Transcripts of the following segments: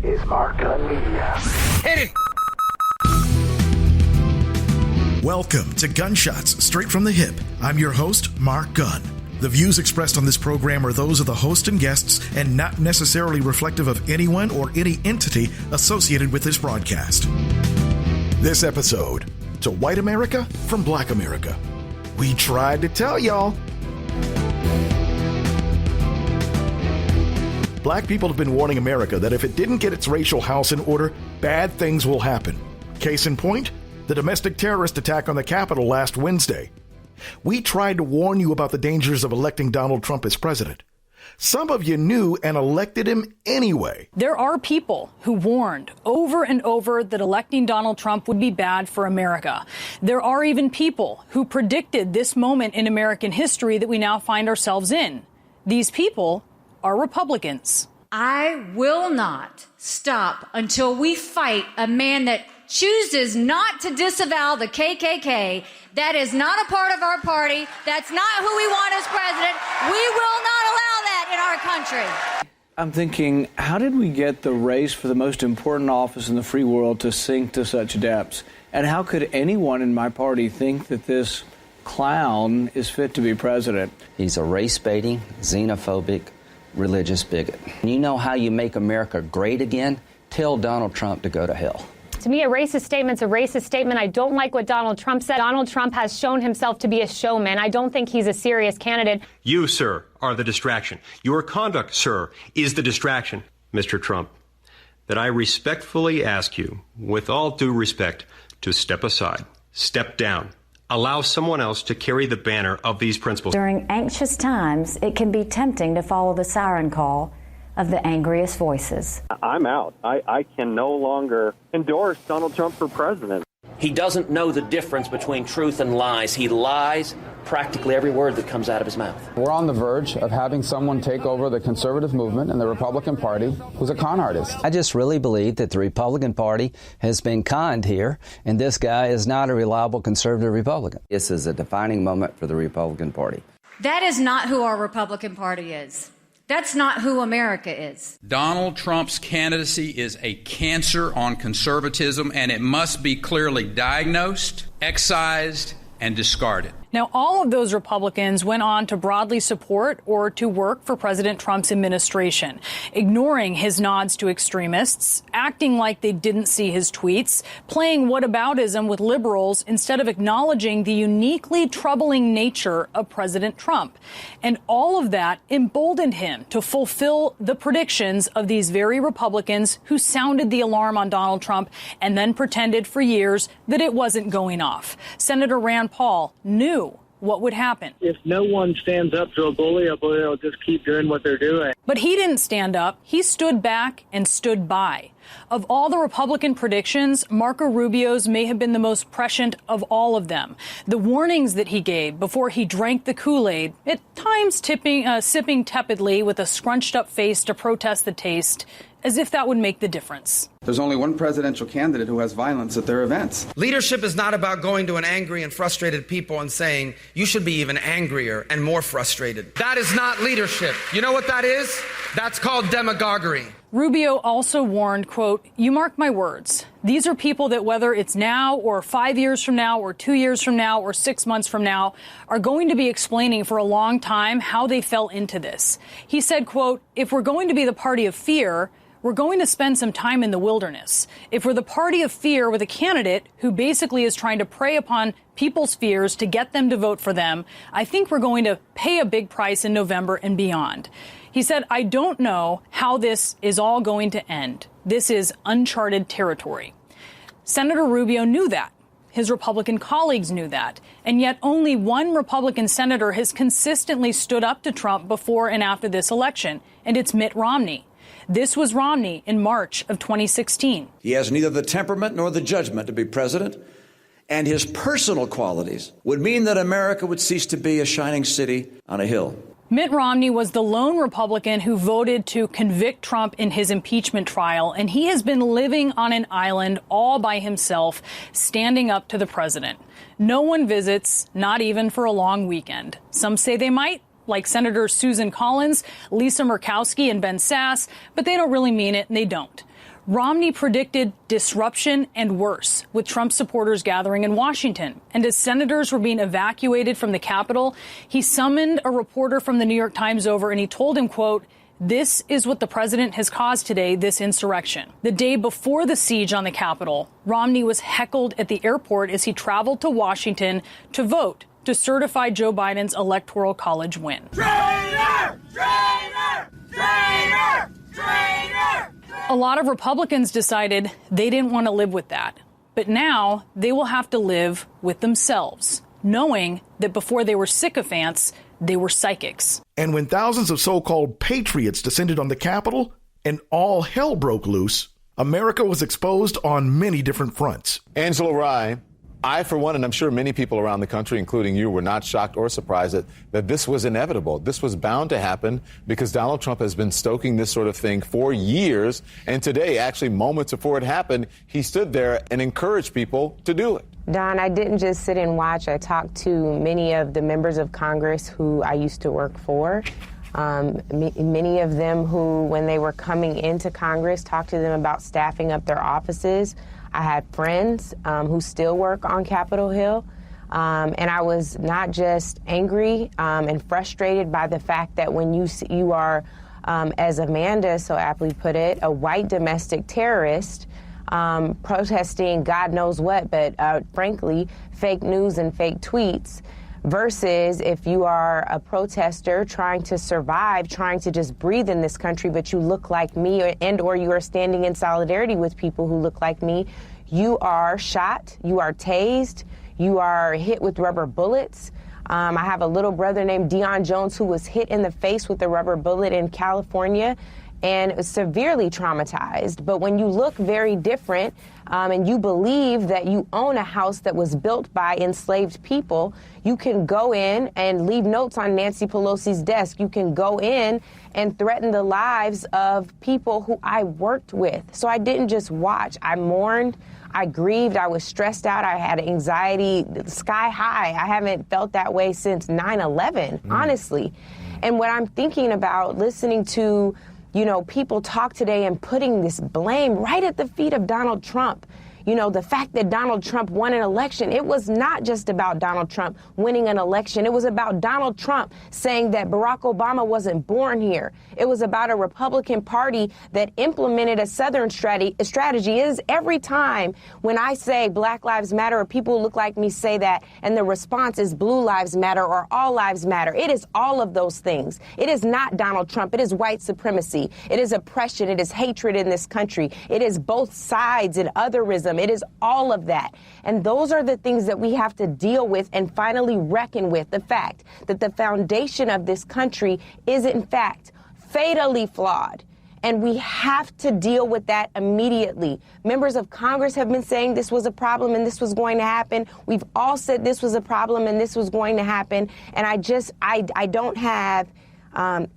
is Mark Gunn Media. Hit it! Welcome to Gunshots Straight from the Hip. I'm your host, Mark Gunn. The views expressed on this program are those of the host and guests and not necessarily reflective of anyone or any entity associated with this broadcast. This episode, to white America from black America. We tried to tell y'all. Black people have been warning America that if it didn't get its racial house in order, bad things will happen. Case in point, the domestic terrorist attack on the Capitol last Wednesday. We tried to warn you about the dangers of electing Donald Trump as president. Some of you knew and elected him anyway. There are people who warned over and over that electing Donald Trump would be bad for America. There are even people who predicted this moment in American history that we now find ourselves in. These people are Republicans. I will not stop until we fight a man that chooses not to disavow the KKK. That is not a part of our party. That's not who we want as president. We will not allow that in our country. I'm thinking, how did we get the race for the most important office in the free world to sink to such depths? And how could anyone in my party think that this clown is fit to be president? He's a race-baiting, xenophobic, religious bigot. You know how you make America great again? Tell Donald Trump to go to hell. To me, a racist statement's a racist statement. I don't like what Donald Trump said. Donald Trump has shown himself to be a showman. I don't think he's a serious candidate. You, sir, are the distraction. Your conduct, sir, is the distraction, Mr. Trump. That I respectfully ask you, with all due respect, to step aside, step down, allow someone else to carry the banner of these principles. During anxious times, it can be tempting to follow the siren call of the angriest voices. I'm out. I can no longer endorse Donald Trump for president. He doesn't know the difference between truth and lies. He lies practically every word that comes out of his mouth. We're on the verge of having someone take over the conservative movement and the Republican Party who's a con artist. I just really believe that the Republican Party has been conned here, and this guy is not a reliable conservative Republican. This is a defining moment for the Republican Party. That is not who our Republican Party is. That's not who America is. Donald Trump's candidacy is a cancer on conservatism, and it must be clearly diagnosed, excised, and discarded. Now, all of those Republicans went on to broadly support or to work for President Trump's administration, ignoring his nods to extremists, acting like they didn't see his tweets, playing whataboutism with liberals instead of acknowledging the uniquely troubling nature of President Trump. And all of that emboldened him to fulfill the predictions of these very Republicans who sounded the alarm on Donald Trump and then pretended for years that it wasn't going off. Senator Rand Paul knew what would happen. If no one stands up to a bully will just keep doing what they're doing. But he didn't stand up. He stood back and stood by. Of all the Republican predictions, Marco Rubio's may have been the most prescient of all of them. The warnings that he gave before he drank the Kool-Aid, at times sipping tepidly with a scrunched up face to protest the taste, as if that would make the difference. There's only one presidential candidate who has violence at their events. Leadership is not about going to an angry and frustrated people and saying, you should be even angrier and more frustrated. That is not leadership. You know what that is? That's called demagoguery. Rubio also warned, quote, you mark my words. These are people that whether it's now or 5 years from now or 2 years from now or 6 months from now are going to be explaining for a long time how they fell into this. He said, quote, if we're going to be the party of fear, we're going to spend some time in the wilderness. If we're the party of fear with a candidate who basically is trying to prey upon people's fears to get them to vote for them, I think we're going to pay a big price in November and beyond. He said, I don't know how this is all going to end. This is uncharted territory. Senator Rubio knew that. His Republican colleagues knew that. And yet only one Republican senator has consistently stood up to Trump before and after this election, and it's Mitt Romney. This was Romney in March of 2016. He has neither the temperament nor the judgment to be president, and his personal qualities would mean that America would cease to be a shining city on a hill. Mitt Romney was the lone Republican who voted to convict Trump in his impeachment trial, and he has been living on an island all by himself, standing up to the president. No one visits, not even for a long weekend. Some say they might, like Senators Susan Collins, Lisa Murkowski, and Ben Sasse, but they don't really mean it, and they don't. Romney predicted disruption and worse, with Trump supporters gathering in Washington. And as senators were being evacuated from the Capitol, he summoned a reporter from the New York Times over and he told him, quote, "This is what the president has caused today, this insurrection." The day before the siege on the Capitol, Romney was heckled at the airport as he traveled to Washington to vote to certify Joe Biden's Electoral College win. Traitor! Traitor! Traitor! Traitor! A lot of Republicans decided they didn't want to live with that. But now they will have to live with themselves, knowing that before they were sycophants, they were psychics. And when thousands of so-called patriots descended on the Capitol and all hell broke loose, America was exposed on many different fronts. Angela Rye, I, for one, and I'm sure many people around the country, including you, were not shocked or surprised that this was inevitable. This was bound to happen because Donald Trump has been stoking this sort of thing for years. And today, actually moments before it happened, he stood there and encouraged people to do it. Don, I didn't just sit and watch. I talked to many of the members of Congress who I used to work for. Many of them who, when they were coming into Congress, talked to them about staffing up their offices. I had friends who still work on Capitol Hill, and I was not just angry and frustrated by the fact that when you are, as Amanda so aptly put it, a white domestic terrorist protesting God knows what, but frankly, fake news and fake tweets, versus if you are a protester trying to survive, trying to just breathe in this country, but you look like me or you are standing in solidarity with people who look like me, you are shot, you are tased, you are hit with rubber bullets. I have a little brother named Deion Jones who was hit in the face with a rubber bullet in California and severely traumatized. But when you look very different and you believe that you own a house that was built by enslaved people, you can go in and leave notes on Nancy Pelosi's desk. You can go in and threaten the lives of people who I worked with. So I didn't just watch. I mourned. I grieved. I was stressed out. I had anxiety sky high. I haven't felt that way since 9/11, honestly. And what I'm thinking about, listening to people talk today and putting this blame right at the feet of Donald Trump. The fact that Donald Trump won an election, it was not just about Donald Trump winning an election. It was about Donald Trump saying that Barack Obama wasn't born here. It was about a Republican Party that implemented a Southern strategy. Is every time when I say Black Lives Matter or people who look like me say that, and the response is Blue Lives Matter or All Lives Matter. It is all of those things. It is not Donald Trump. It is white supremacy. It is oppression. It is hatred in this country. It is both sides and otherism. It is all of that. And those are the things that we have to deal with and finally reckon with. The fact that the foundation of this country is, in fact, fatally flawed. And we have to deal with that immediately. Members of Congress have been saying this was a problem and this was going to happen. We've all said this was a problem and this was going to happen. And I don't have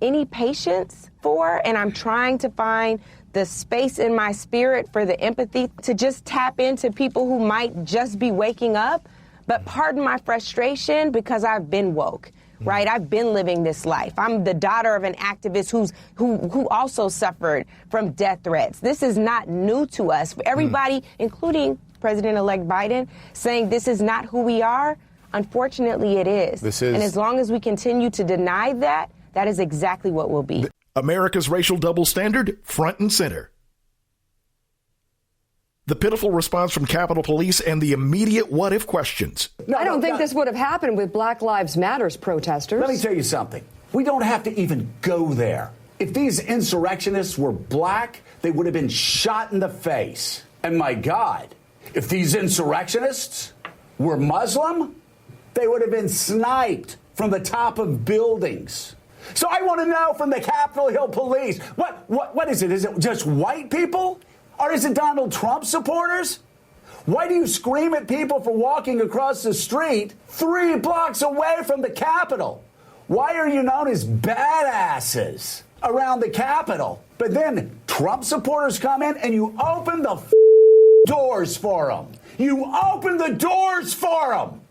any patience for, and I'm trying to find the space in my spirit for the empathy to just tap into people who might just be waking up. But pardon my frustration because I've been woke, right? I've been living this life. I'm the daughter of an activist who also suffered from death threats. This is not new to us. For everybody, including President-elect Biden, saying this is not who we are, unfortunately it is. And as long as we continue to deny that, that is exactly what we'll be. America's racial double standard, front and center. The pitiful response from Capitol Police and the immediate what-if questions. I don't think this would have happened with Black Lives Matters protesters. Let me tell you something. We don't have to even go there. If these insurrectionists were black, they would have been shot in the face. And my God, if these insurrectionists were Muslim, they would have been sniped from the top of buildings. So I want to know from the Capitol Hill Police, what is it? Is it just white people? Or is it Donald Trump supporters? Why do you scream at people for walking across the street 3 blocks away from the Capitol? Why are you known as badasses around the Capitol? But then Trump supporters come in and you open the doors for them. You open the doors for them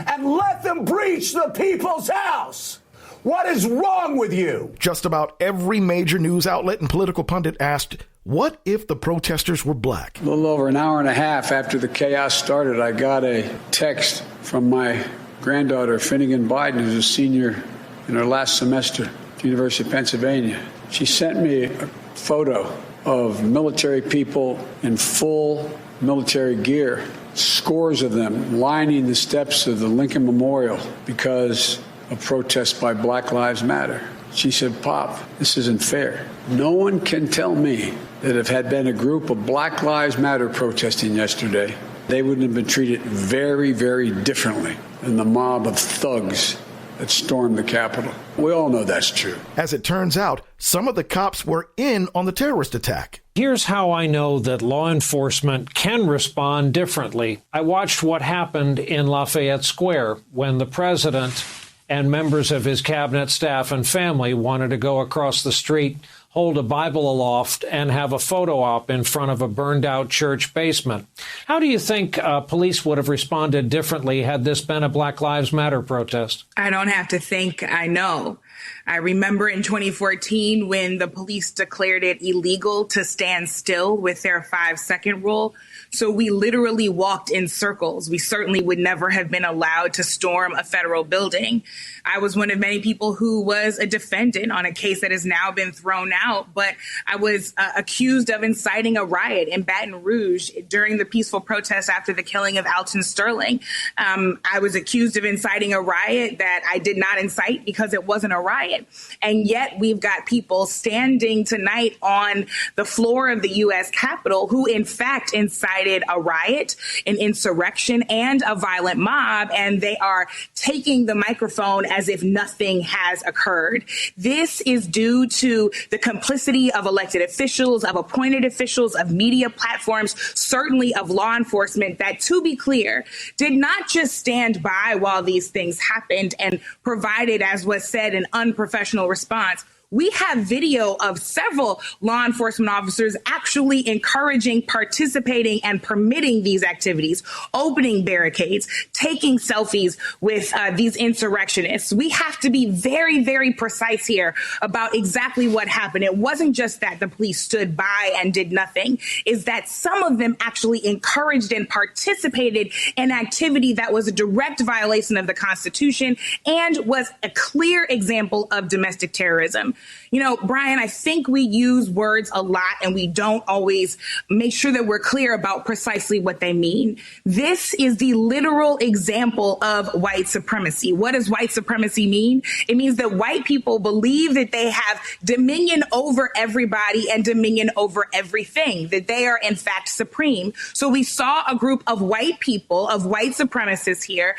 and let them breach the people's house. What is wrong with you? Just about every major news outlet and political pundit asked, What if the protesters were black? A little over an hour and a half after the chaos started, I got a text from my granddaughter, Finnegan Biden, who's a senior in her last semester at the University of Pennsylvania. She sent me a photo of military people in full military gear, scores of them lining the steps of the Lincoln Memorial because of protests by Black Lives Matter. She said, "Pop, this isn't fair. No one can tell me that if had been a group of Black Lives Matter protesting yesterday, they wouldn't have been treated very, very differently than the mob of thugs that stormed the Capitol." We all know that's true. As it turns out, some of the cops were in on the terrorist attack. Here's how I know that law enforcement can respond differently. I watched what happened in Lafayette Square when the president and members of his cabinet staff and family wanted to go across the street, hold a Bible aloft, and have a photo op in front of a burned-out church basement. How do you think police would have responded differently had this been a Black Lives Matter protest? I don't have to think, I know. I remember in 2014 when the police declared it illegal to stand still with their 5-second rule. So we literally walked in circles. We certainly would never have been allowed to storm a federal building. I was one of many people who was a defendant on a case that has now been thrown out, but I was accused of inciting a riot in Baton Rouge during the peaceful protest after the killing of Alton Sterling. I was accused of inciting a riot that I did not incite because it wasn't a riot. And yet we've got people standing tonight on the floor of the U.S. Capitol who, in fact, incited a riot, an insurrection, and a violent mob, and they are taking the microphone as if nothing has occurred. This is due to the complicity of elected officials, of appointed officials, of media platforms, certainly of law enforcement that, to be clear, did not just stand by while these things happened and provided, as was said, an unprofessional response. We have video of several law enforcement officers actually encouraging, participating, and permitting these activities, opening barricades, taking selfies with these insurrectionists. We have to be very, very precise here about exactly what happened. It wasn't just that the police stood by and did nothing, is that some of them actually encouraged and participated in activity that was a direct violation of the Constitution and was a clear example of domestic terrorism. You know, Brian, I think we use words a lot and we don't always make sure that we're clear about precisely what they mean. This is the literal example of white supremacy. What does white supremacy mean? It means that white people believe that they have dominion over everybody and dominion over everything, that they are in fact supreme. So we saw a group of white people, of white supremacists here,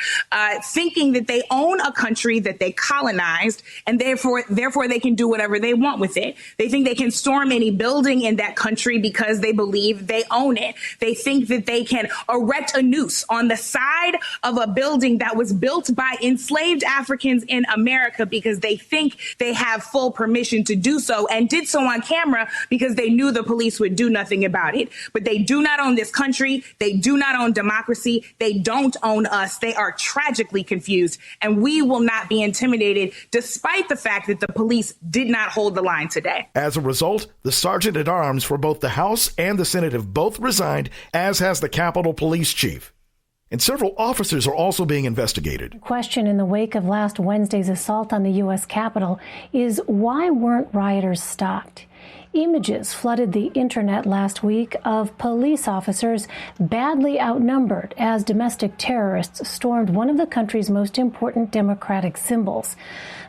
thinking that they own a country that they colonized and therefore they can do whatever they want with it. They think they can storm any building in that country because they believe they own it. They think that they can erect a noose on the side of a building that was built by enslaved Africans in America because they think they have full permission to do so and did so on camera because they knew the police would do nothing about it. But they do not own this country. They do not own democracy. They don't own us. They are tragically confused, and we will not be intimidated despite the fact that the police did not hold the line today. As a result, the sergeant at arms for both the House and the Senate have both resigned, as has the Capitol Police Chief. And several officers are also being investigated. The question in the wake of last Wednesday's assault on the U.S. Capitol is why weren't rioters stopped? Images flooded the internet last week of police officers badly outnumbered as domestic terrorists stormed one of the country's most important democratic symbols.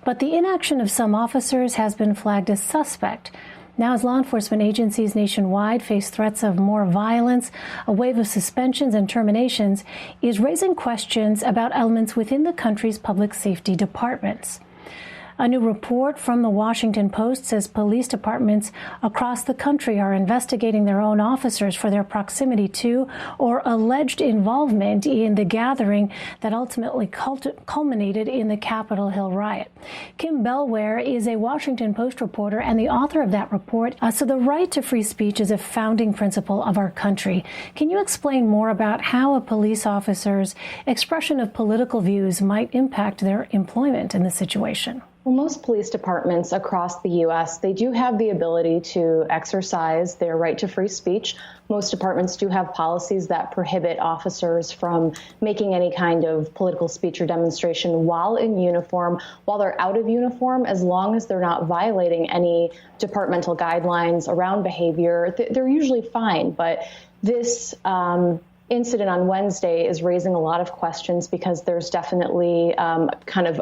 But the inaction of some officers has been flagged as suspect. Now, as law enforcement agencies nationwide face threats of more violence, a wave of suspensions and terminations is raising questions about elements within the country's public safety departments. A new report from the Washington Post says police departments across the country are investigating their own officers for their proximity to or alleged involvement in the gathering that ultimately culminated in the Capitol Hill riot. Kim Bellware is a Washington Post reporter and the author of that report. So the right to free speech is a founding principle of our country. Can you explain more about how a police officer's expression of political views might impact their employment in this situation? Well, most police departments across the U.S., they do have the ability to exercise their right to free speech. Most departments do have policies that prohibit officers from making any kind of political speech or demonstration while in uniform, while they're out of uniform, as long as they're not violating any departmental guidelines around behavior. They're usually fine. But this incident on Wednesday is raising a lot of questions because there's definitely kind of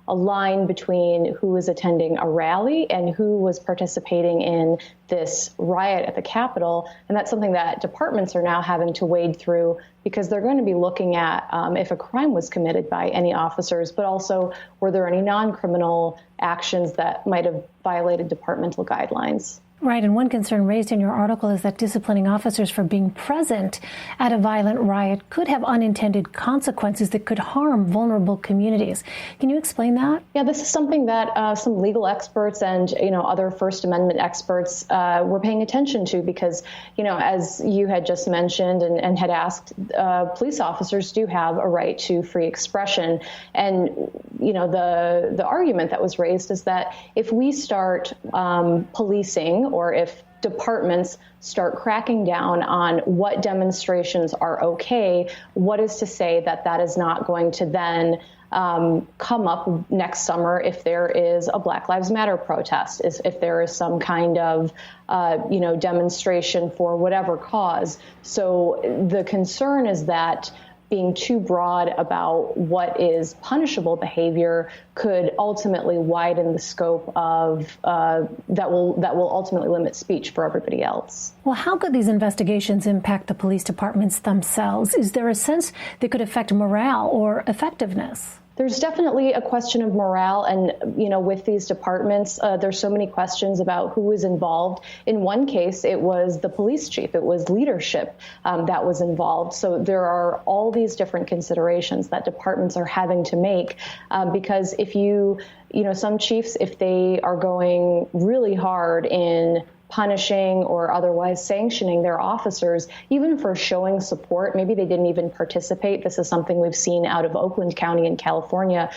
a line between who was attending a rally and who was participating in this riot at the Capitol. And that's something that departments are now having to wade through because they're going to be looking at if a crime was committed by any officers, but also were there any non-criminal actions that might have violated departmental guidelines. Right, and one concern raised in your article is that disciplining officers for being present at a violent riot could have unintended consequences that could harm vulnerable communities. Can you explain that? Yeah, this is something that some legal experts and other First Amendment experts were paying attention to because, as you had just mentioned and had asked, police officers do have a right to free expression. And, the argument that was raised is that if we start policing or if departments start cracking down on what demonstrations are okay, what is to say that that is not going to then come up next summer if there is a Black Lives Matter protest, if there is some kind of, demonstration for whatever cause. So the concern is that being too broad about what is punishable behavior could ultimately widen the scope of that will ultimately limit speech for everybody else. Well, how could these investigations impact the police departments themselves? Is there a sense they could affect morale or effectiveness? There's definitely a question of morale. And, with these departments, there's so many questions about who was involved. In one case, it was the police chief. It was leadership that was involved. So there are all these different considerations that departments are having to make because if some chiefs, if they are going really hard in punishing or otherwise sanctioning their officers, even for showing support. Maybe they didn't even participate. This is something we've seen out of Oakland County in California.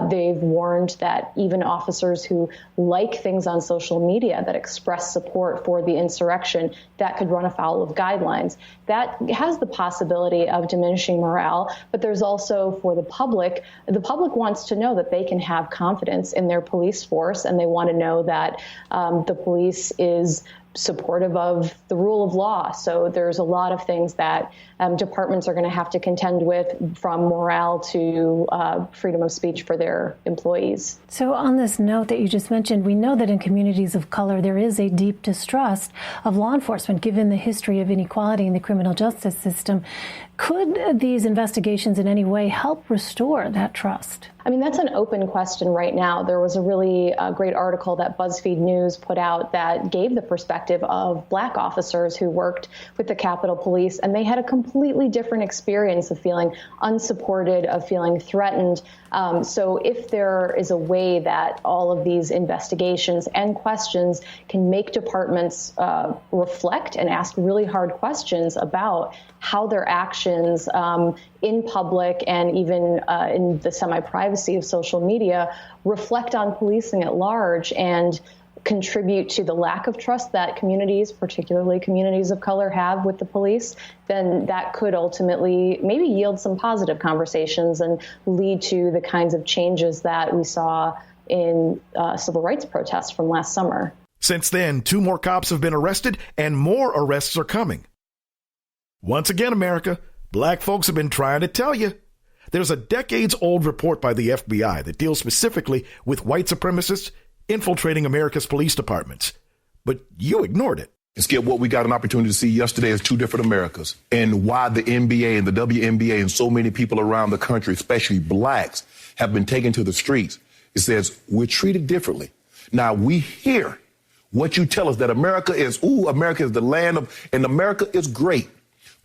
They've warned that even officers who like things on social media that express support for the insurrection, that could run afoul of guidelines. That has the possibility of diminishing morale, but there's also for the public wants to know that they can have confidence in their police force, and they want to know that the police is supportive of the rule of law. So there's a lot of things that departments are going to have to contend with, from morale to freedom of speech for their employees. So on this note that you just mentioned, we know that in communities of color, there is a deep distrust of law enforcement, given the history of inequality in the criminal justice system. Could these investigations in any way help restore that trust? I mean, that's an open question right now. There was a really great article that BuzzFeed News put out that gave the perspective of Black officers who worked with the Capitol Police, and they had a completely different experience of feeling unsupported, of feeling threatened. So if there is a way that all of these investigations and questions can make departments reflect and ask really hard questions about how their actions in public and even in the semi-privacy of social media reflect on policing at large and contribute to the lack of trust that communities, particularly communities of color, have with the police, then that could ultimately maybe yield some positive conversations and lead to the kinds of changes that we saw in civil rights protests from last summer. Since then, 2 more cops have been arrested and more arrests are coming. Once again, America, Black folks have been trying to tell you. There's a decades-old report by the FBI that deals specifically with white supremacists infiltrating America's police departments. But you ignored it. And Skip, what we got an opportunity to see yesterday is 2 different Americas, and why the NBA and the WNBA and so many people around the country, especially blacks, have been taken to the streets. It says we're treated differently. Now, we hear what you tell us, that America is the land of, and America is great.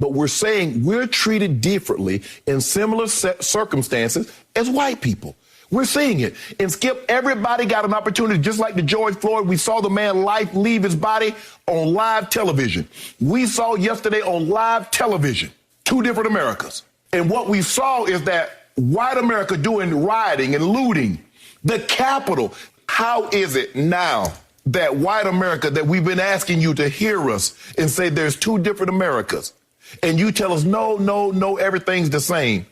But we're saying we're treated differently in similar circumstances as white people. We're seeing it. And Skip, everybody got an opportunity, just like the George Floyd. We saw the man life leave his body on live television. We saw yesterday on live television 2 different Americas. And what we saw is that white America doing rioting and looting, The Capitol. How is it now that white America, that we've been asking you to hear us and say there's two different Americas, and you tell us, no, everything's the same?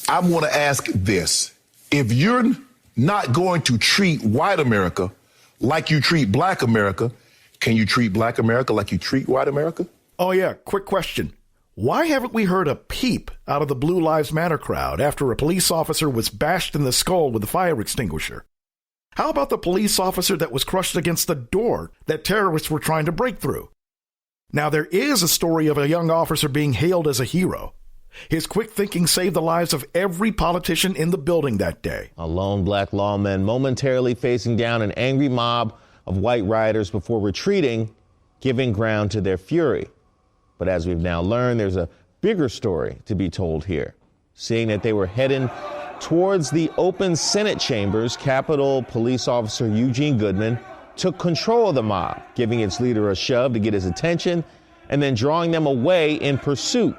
I want to ask this. If you're not going to treat white America like you treat black America, can you treat black America like you treat white America? Oh, yeah. Quick question. Why haven't we heard a peep out of the Blue Lives Matter crowd after a police officer was bashed in the skull with a fire extinguisher? How about the police officer that was crushed against the door that terrorists were trying to break through? Now, there is a story of a young officer being hailed as a hero. His quick thinking saved the lives of every politician in the building that day. A lone black lawman momentarily facing down an angry mob of white rioters before retreating, giving ground to their fury. But as we've now learned, there's a bigger story to be told here. Seeing that they were heading towards the open Senate chambers, Capitol Police Officer Eugene Goodman took control of the mob, giving its leader a shove to get his attention and then drawing them away in pursuit.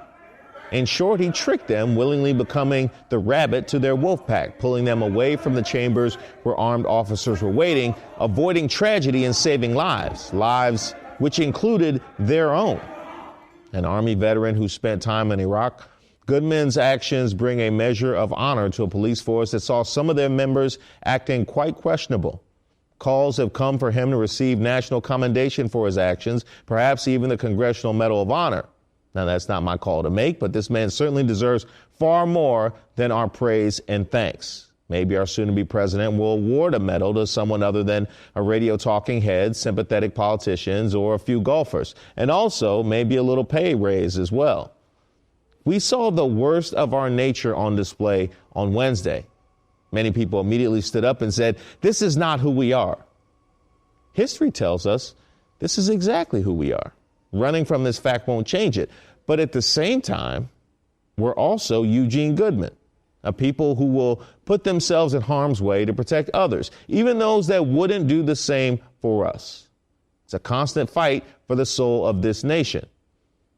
In short, he tricked them, willingly becoming the rabbit to their wolf pack, pulling them away from the chambers where armed officers were waiting, avoiding tragedy and saving lives which included their own. An Army veteran who spent time in Iraq, Goodman's actions bring a measure of honor to a police force that saw some of their members acting quite questionable. Calls have come for him to receive national commendation for his actions, perhaps even the Congressional Medal of Honor. Now, that's not my call to make, but this man certainly deserves far more than our praise and thanks. Maybe our soon-to-be president will award a medal to someone other than a radio talking head, sympathetic politicians, or a few golfers, and also maybe a little pay raise as well. We saw the worst of our nature on display on Wednesday. Many people immediately stood up and said, "This is not who we are." History tells us this is exactly who we are. Running from this fact won't change it. But at the same time, we're also Eugene Goodman, a people who will put themselves in harm's way to protect others, even those that wouldn't do the same for us. It's a constant fight for the soul of this nation.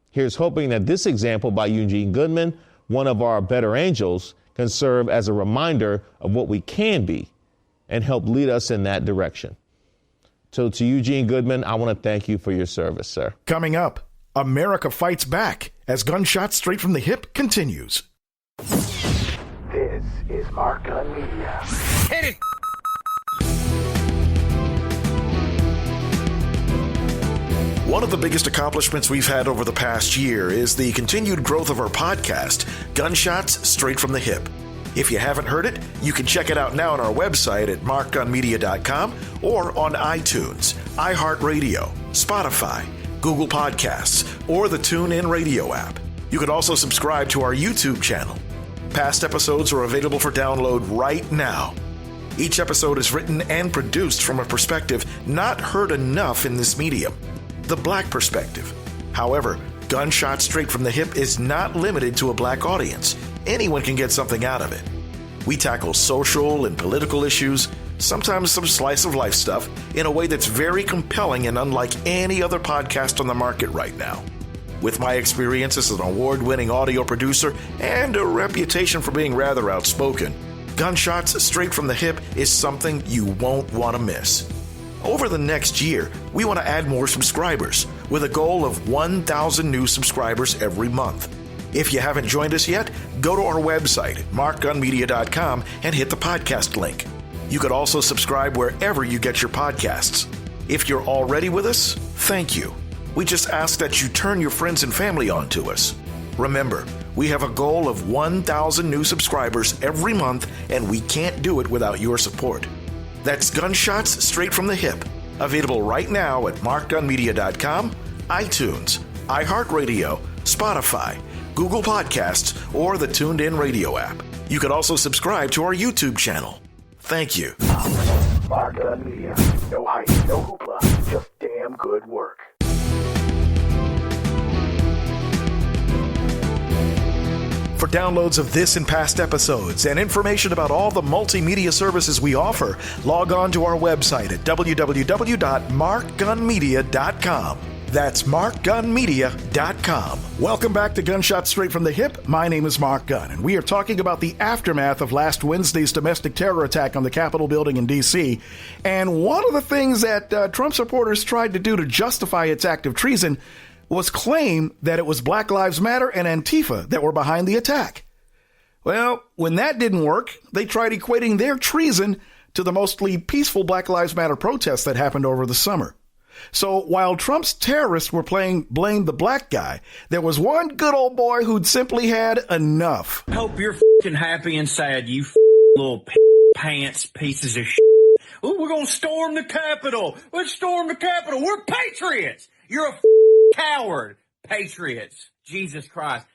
Here's hoping that this example by Eugene Goodman, one of our better angels, can serve as a reminder of what we can be and help lead us in that direction. So to Eugene Goodman, I want to thank you for your service, sir. Coming up, America fights back as Gunshots Straight from the Hip continues. This is Mark Gunn Media. Hit it! One of the biggest accomplishments we've had over the past year is the continued growth of our podcast, Gunshots Straight from the Hip. If you haven't heard it, you can check it out now on our website at markgunmedia.com or on iTunes, iHeartRadio, Spotify, Google Podcasts, or the TuneIn Radio app. You can also subscribe to our YouTube channel. Past episodes are available for download right now. Each episode is written and produced from a perspective not heard enough in this medium, the black perspective. However, Gunshots Straight from the Hip is not limited to a black audience. Anyone can get something out of it. We tackle social and political issues, sometimes some slice of life stuff, in a way that's very compelling and unlike any other podcast on the market right now. With my experience as an award-winning audio producer and a reputation for being rather outspoken, Gunshots Straight from the Hip is something you won't want to miss. Over the next year, we want to add more subscribers with a goal of 1,000 new subscribers every month. If you haven't joined us yet, go to our website at markgunmedia.com and hit the podcast link. You could also subscribe wherever you get your podcasts. If you're already with us, thank you. We just ask that you turn your friends and family on to us. Remember, we have a goal of 1,000 new subscribers every month, and we can't do it without your support. That's Gunshots Straight from the Hip, available right now at markgunmedia.com, iTunes, iHeartRadio, Spotify, Google Podcasts, or the TuneIn Radio app. You can also subscribe to our YouTube channel. Thank you. Mark Gunn Media. No hype, no hoopla, just damn good work. For downloads of this and past episodes and information about all the multimedia services we offer, log on to our website at www.markgunmedia.com. That's MarkGunnMedia.com. Welcome back to Gunshots Straight from the Hip. My name is Mark Gunn, and we are talking about the aftermath of last Wednesday's domestic terror attack on the Capitol building in D.C. And one of the things that Trump supporters tried to do to justify its act of treason was claim that it was Black Lives Matter and Antifa that were behind the attack. Well, when that didn't work, they tried equating their treason to the mostly peaceful Black Lives Matter protests that happened over the summer. So while Trump's terrorists were playing blame the black guy, there was one good old boy who'd simply had enough. Hope you're f***ing happy and sad, you little pants pieces of shit. Ooh, we're going to storm the Capitol. Let's storm the Capitol. We're patriots. You're a coward. Patriots. Jesus Christ.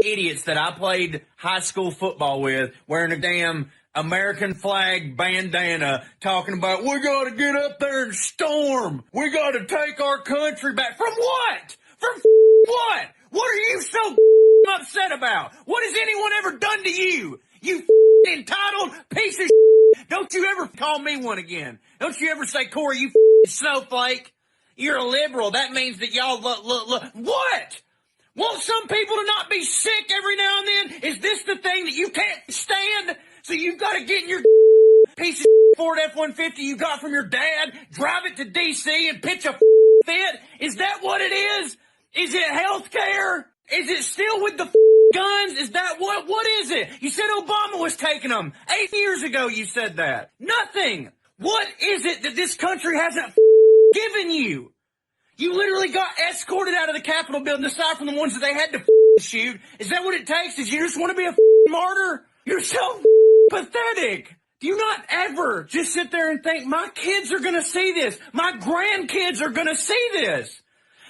Idiots that I played high school football with wearing a damn American flag bandana talking about we got to get up there and storm. We got to take our country back. From what? From what? What are you so upset about? What has anyone ever done to you? You entitled piece of shit. Don't you ever call me one again. Don't you ever say, Corey, you snowflake. You're a liberal. That means that y'all look. What? Want some people to not be sick every now and then? Is this the thing that you can't stand? So you've got to get in your piece of Ford F-150 you got from your dad, drive it to D.C. and pitch a fit? Is that what it is? Is it health care? Is it still with the guns? Is that what is it? You said Obama was taking them. 8 years ago you said that. Nothing. What is it that this country hasn't given you? You literally got escorted out of the Capitol building aside from the ones that they had to shoot. Is that what it takes? Did you just want to be a martyr? You're so pathetic. Do you not ever just sit there and think, my kids are going to see this. My grandkids are going to see this.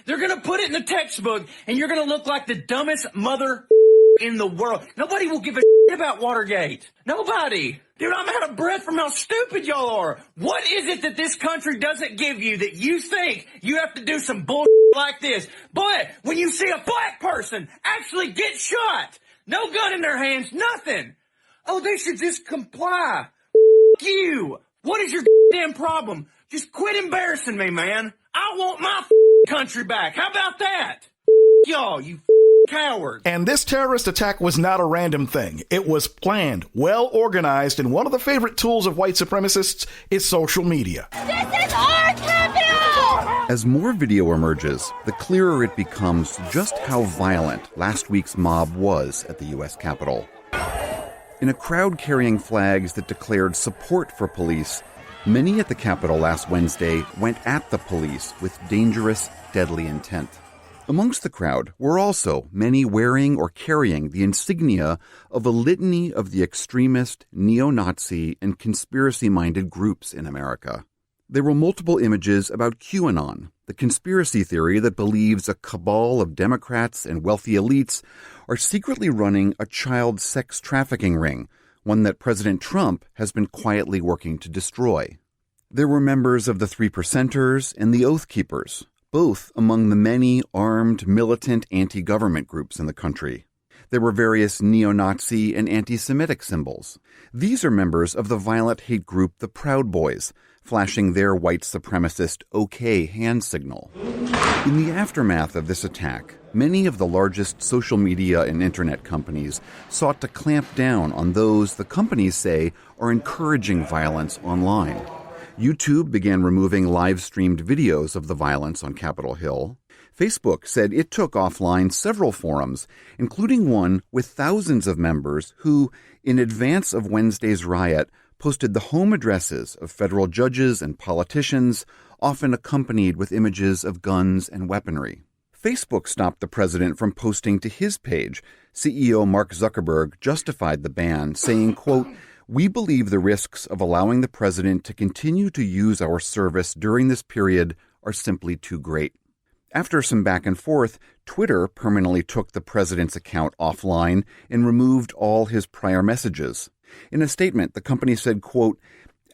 They're going to put it in the textbook, and you're going to look like the dumbest mother in the world. Nobody will give a shit about Watergate. Nobody. Dude, I'm out of breath from how stupid y'all are. What is it that this country doesn't give you that you think you have to do some bullshit like this? But when you see a black person actually get shot, no gun in their hands, nothing. Oh, they should just comply. You. What is your damn problem? Just quit embarrassing me, man. I want my country back. How about that? Y'all, you coward. And this terrorist attack was not a random thing. It was planned, well organized, and one of the favorite tools of white supremacists is social media. This is our capital! As more video emerges, the clearer it becomes just how violent last week's mob was at the U.S. Capitol. In a crowd carrying flags that declared support for police, many at the Capitol last Wednesday went at the police with dangerous, deadly intent. Amongst the crowd were also many wearing or carrying the insignia of a litany of the extremist, neo-Nazi, and conspiracy-minded groups in America. There were multiple images about QAnon, the conspiracy theory that believes a cabal of Democrats and wealthy elites are secretly running a child sex trafficking ring, one that President Trump has been quietly working to destroy. There were members of the Three Percenters and the Oath Keepers, both among the many armed, militant anti-government groups in the country. There were various neo-Nazi and anti-Semitic symbols. These are members of the violent hate group the Proud Boys, flashing their white supremacist OK hand signal. In the aftermath of this attack, many of the largest social media and internet companies sought to clamp down on those the companies say are encouraging violence online. YouTube began removing live-streamed videos of the violence on Capitol Hill. Facebook said it took offline several forums, including one with thousands of members who, in advance of Wednesday's riot, posted the home addresses of federal judges and politicians, often accompanied with images of guns and weaponry. Facebook stopped the president from posting to his page. CEO Mark Zuckerberg justified the ban, saying, quote, "We believe the risks of allowing the president to continue to use our service during this period are simply too great." After some back and forth, Twitter permanently took the president's account offline and removed all his prior messages. In a statement, the company said, quote,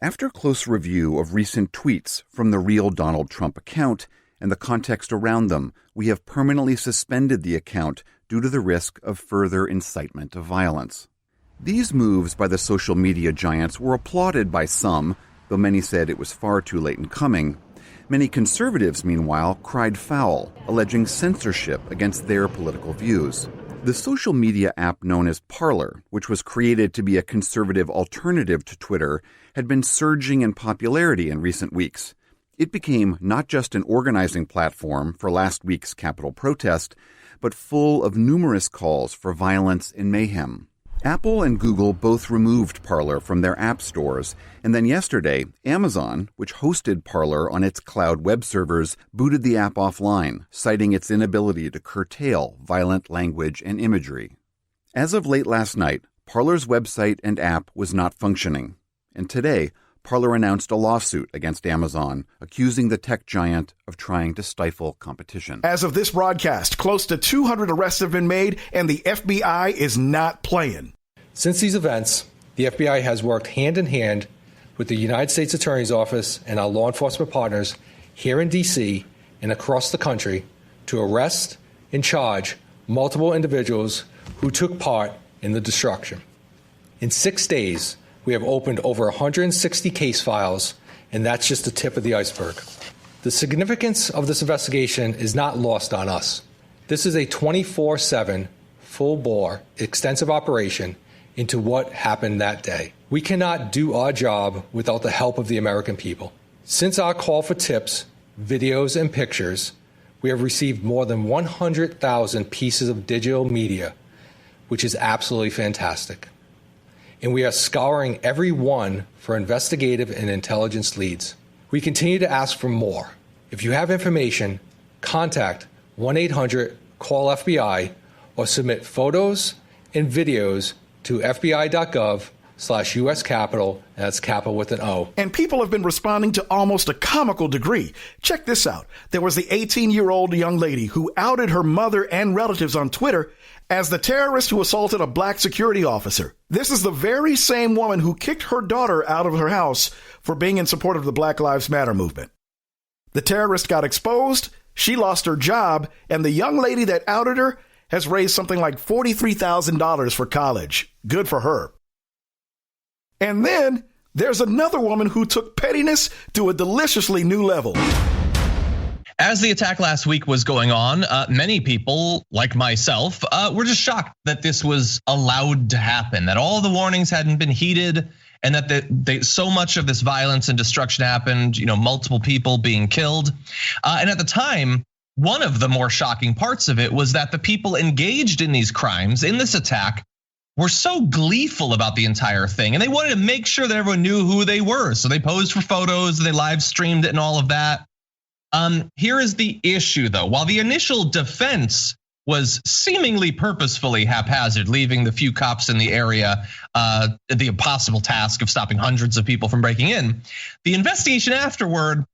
"After close review of recent tweets from the real Donald Trump account and the context around them, we have permanently suspended the account due to the risk of further incitement of violence." These moves by the social media giants were applauded by some, though many said it was far too late in coming. Many conservatives, meanwhile, cried foul, alleging censorship against their political views. The social media app known as Parler, which was created to be a conservative alternative to Twitter, had been surging in popularity in recent weeks. It became not just an organizing platform for last week's Capitol protest, but full of numerous calls for violence and mayhem. Apple and Google both removed Parler from their app stores, and then yesterday, Amazon, which hosted Parler on its cloud web servers, booted the app offline, citing its inability to curtail violent language and imagery. As of late last night, Parler's website and app was not functioning, and today, Parler announced a lawsuit against Amazon, accusing the tech giant of trying to stifle competition. As of this broadcast, close to 200 arrests have been made, and the FBI is not playing. Since these events, the FBI has worked hand in hand with the United States Attorney's Office and our law enforcement partners here in D.C. and across the country to arrest and charge multiple individuals who took part in the destruction. In 6 days, we have opened over 160 case files, and that's just the tip of the iceberg. The significance of this investigation is not lost on us. This is a 24/7, full-bore, extensive operation into what happened that day. We cannot do our job without the help of the American people. Since our call for tips, videos, and pictures, we have received more than 100,000 pieces of digital media, which is absolutely fantastic. And we are scouring every one for investigative and intelligence leads. We continue to ask for more. If you have information, contact 1-800-CALL-FBI or submit photos and videos to fbi.gov/US Capitol, and that's Capitol with an O. And people have been responding to almost a comical degree. Check this out. There was the 18-year-old young lady who outed her mother and relatives on Twitter as the terrorist who assaulted a black security officer. This is the very same woman who kicked her daughter out of her house for being in support of the Black Lives Matter movement. The terrorist got exposed, she lost her job, and the young lady that outed her has raised something like $43,000 for college. Good for her. And then there's another woman who took pettiness to a deliciously new level. As the attack last week was going on, many people, like myself, were just shocked that this was allowed to happen, that all the warnings hadn't been heeded, and that so much of this violence and destruction happened, multiple people being killed. And at the time, one of the more shocking parts of it was that the people engaged in these crimes, in this attack, were so gleeful about the entire thing, and they wanted to make sure that everyone knew who they were. So they posed for photos, they live streamed it and all of that. Here is the issue, though. While the initial defense was seemingly purposefully haphazard, leaving the few cops in the area the impossible task of stopping hundreds of people from breaking in, the investigation afterward, a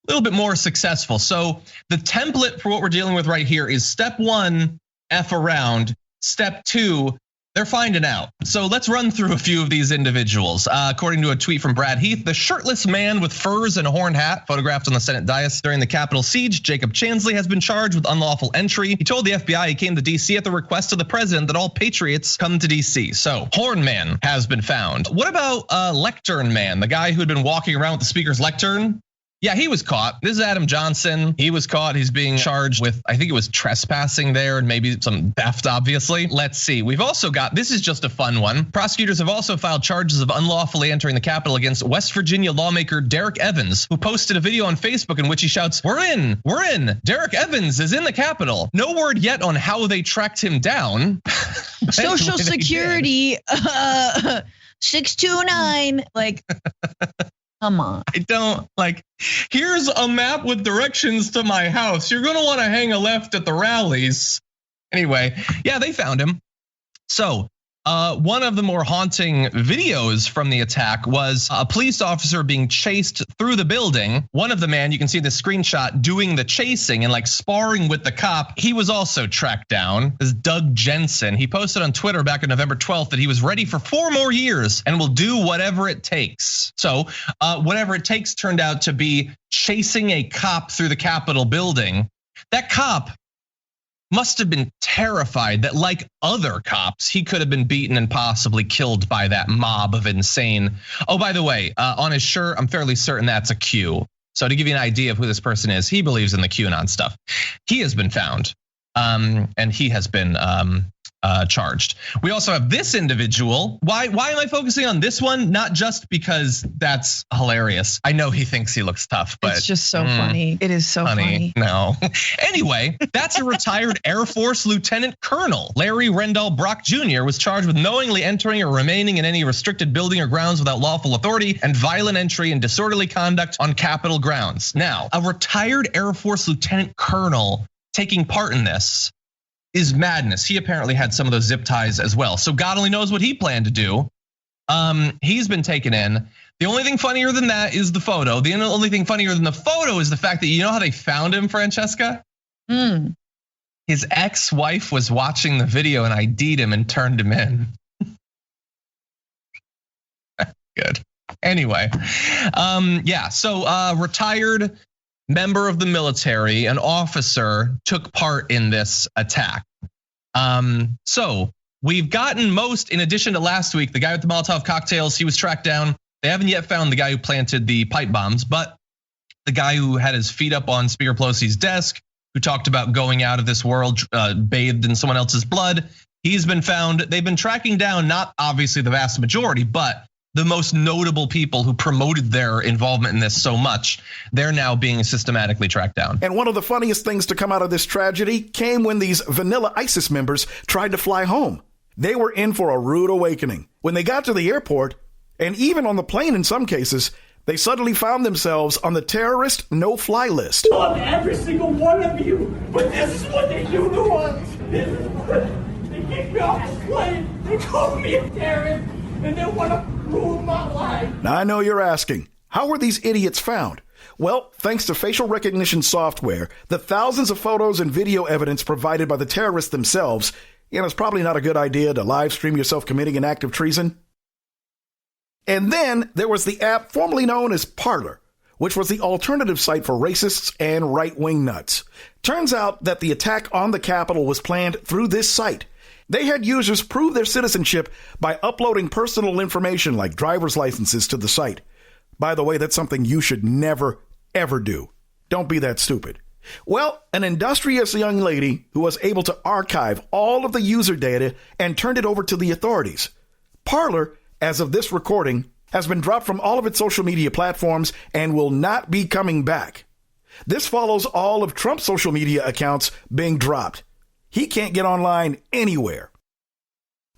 little bit more successful. So the template for what we're dealing with right here is step 1, F around. Step 2, they're finding out. So let's run through a few of these individuals. According to a tweet from Brad Heath, the shirtless man with furs and a horned hat photographed on the Senate dais during the Capitol siege, Jacob Chansley, has been charged with unlawful entry. He told the FBI he came to DC at the request of the president that all patriots come to DC. So Horn Man has been found. What about Lectern Man, the guy who had been walking around with the speaker's lectern? Yeah, he was caught. This is Adam Johnson. He was caught. He's being charged with, I think it was trespassing there and maybe some theft, obviously. Let's see. We've also got, this is just a fun one. Prosecutors have also filed charges of unlawfully entering the Capitol against West Virginia lawmaker Derek Evans, who posted a video on Facebook in which he shouts, "We're in, we're in. Derek Evans is in the Capitol." No word yet on how they tracked him down. Social Security, 629, like... Come on. I don't here's a map with directions to my house. You're going to want to hang a left at the rallies. Anyway, yeah, they found him. So one of the more haunting videos from the attack was a police officer being chased through the building. One of the men, you can see the screenshot, doing the chasing and sparring with the cop. He was also tracked down. This is Doug Jensen. He posted on Twitter back on November 12th that he was ready for 4 more years and will do whatever it takes. So whatever it takes turned out to be chasing a cop through the Capitol building. That cop must have been terrified that, like other cops, he could have been beaten and possibly killed by that mob of insane. Oh, by the way, on his shirt, I'm fairly certain that's a Q. So to give you an idea of who this person is, he believes in the QAnon stuff. He has been found, and he has been charged. We also have this individual. Why am I focusing on this one? Not just because that's hilarious. I know he thinks he looks tough, but it's just so funny. It is so funny. No. Anyway, that's a retired Air Force Lieutenant Colonel. Larry Rendell Brock Jr. was charged with knowingly entering or remaining in any restricted building or grounds without lawful authority and violent entry and disorderly conduct on Capitol grounds. Now, a retired Air Force Lieutenant Colonel taking part in this is madness. He apparently had some of those zip ties as well. So God only knows what he planned to do. He's been taken in. The only thing funnier than that is the photo. The only thing funnier than the photo is the fact that you know how they found him, Francesca? His ex-wife was watching the video and ID'd him and turned him in. Good. Anyway, so retired member of the military, an officer, took part in this attack. So we've gotten in addition to last week, the guy with the Molotov cocktails, he was tracked down. They haven't yet found the guy who planted the pipe bombs, but the guy who had his feet up on Speaker Pelosi's desk, who talked about going out of this world bathed in someone else's blood, he's been found. They've been tracking down, not obviously the vast majority, but the most notable people who promoted their involvement in this so much, they're now being systematically tracked down. And one of the funniest things to come out of this tragedy came when these vanilla ISIS members tried to fly home. They were in for a rude awakening. When they got to the airport, and even on the plane in some cases, they suddenly found themselves on the terrorist no-fly list. I love every single one of you, but this is what they do to us. They kick me off the plane, they call me a terrorist, and they want to ruin my life. Now, I know you're asking, how were these idiots found? Well, thanks to facial recognition software, the thousands of photos and video evidence provided by the terrorists themselves, it's probably not a good idea to live stream yourself committing an act of treason. And then there was the app formerly known as Parler, which was the alternative site for racists and right-wing nuts. Turns out that the attack on the Capitol was planned through this site. They had users prove their citizenship by uploading personal information like driver's licenses to the site. By the way, that's something you should never, ever do. Don't be that stupid. Well, an industrious young lady who was able to archive all of the user data and turned it over to the authorities. Parler, as of this recording, has been dropped from all of its social media platforms and will not be coming back. This follows all of Trump's social media accounts being dropped. He can't get online anywhere.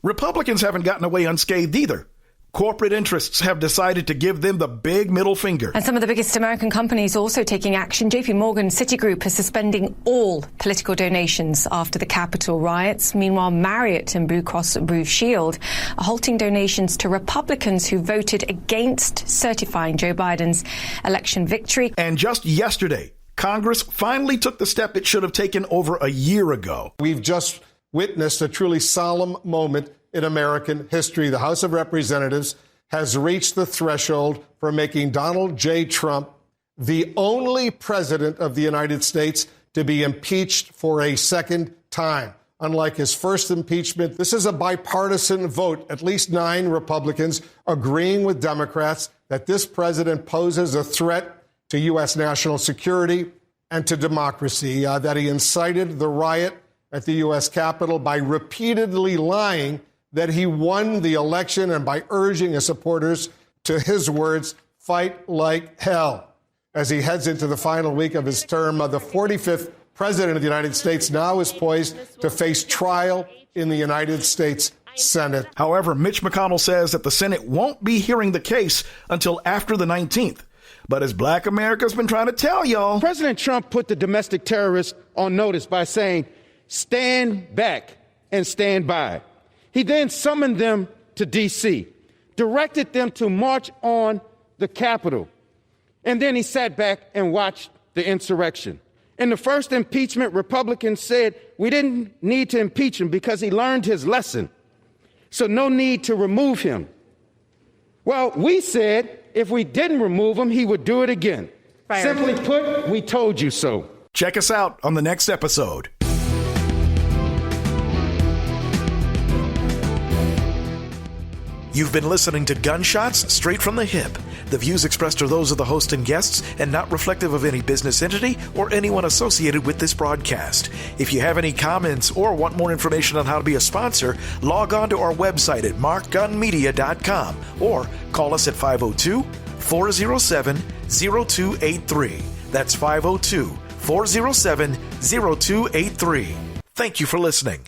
Republicans haven't gotten away unscathed either. Corporate interests have decided to give them the big middle finger. And some of the biggest American companies also taking action. JP Morgan, Citigroup are suspending all political donations after the Capitol riots. Meanwhile, Marriott and Blue Cross Blue Shield are halting donations to Republicans who voted against certifying Joe Biden's election victory. And just yesterday, Congress finally took the step it should have taken over a year ago. We've just witnessed a truly solemn moment in American history. The House of Representatives has reached the threshold for making Donald J. Trump the only president of the United States to be impeached for a second time. Unlike his first impeachment, this is a bipartisan vote. At least 9 Republicans agreeing with Democrats that this president poses a threat to U.S. national security and to democracy, that he incited the riot at the U.S. Capitol by repeatedly lying that he won the election and by urging his supporters to, his words, fight like hell. As he heads into the final week of his term, the 45th president of the United States now is poised to face trial in the United States Senate. However, Mitch McConnell says that the Senate won't be hearing the case until after the 19th. But as Black America's been trying to tell y'all, President Trump put the domestic terrorists on notice by saying, stand back and stand by. He then summoned them to D.C., directed them to march on the Capitol, and then he sat back and watched the insurrection. In the first impeachment, Republicans said we didn't need to impeach him because he learned his lesson, so no need to remove him. Well, we said if we didn't remove him, he would do it again. Fired. Simply put, we told you so. Check us out on the next episode. You've been listening to Gunshots Straight from the Hip. The views expressed are those of the host and guests and not reflective of any business entity or anyone associated with this broadcast. If you have any comments or want more information on how to be a sponsor, log on to our website at markgunmedia.com or call us at 502-407-0283. That's 502-407-0283. Thank you for listening.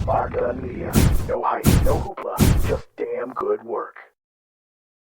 Mark Gunn Media. No hype, no hoopla, just damn good work.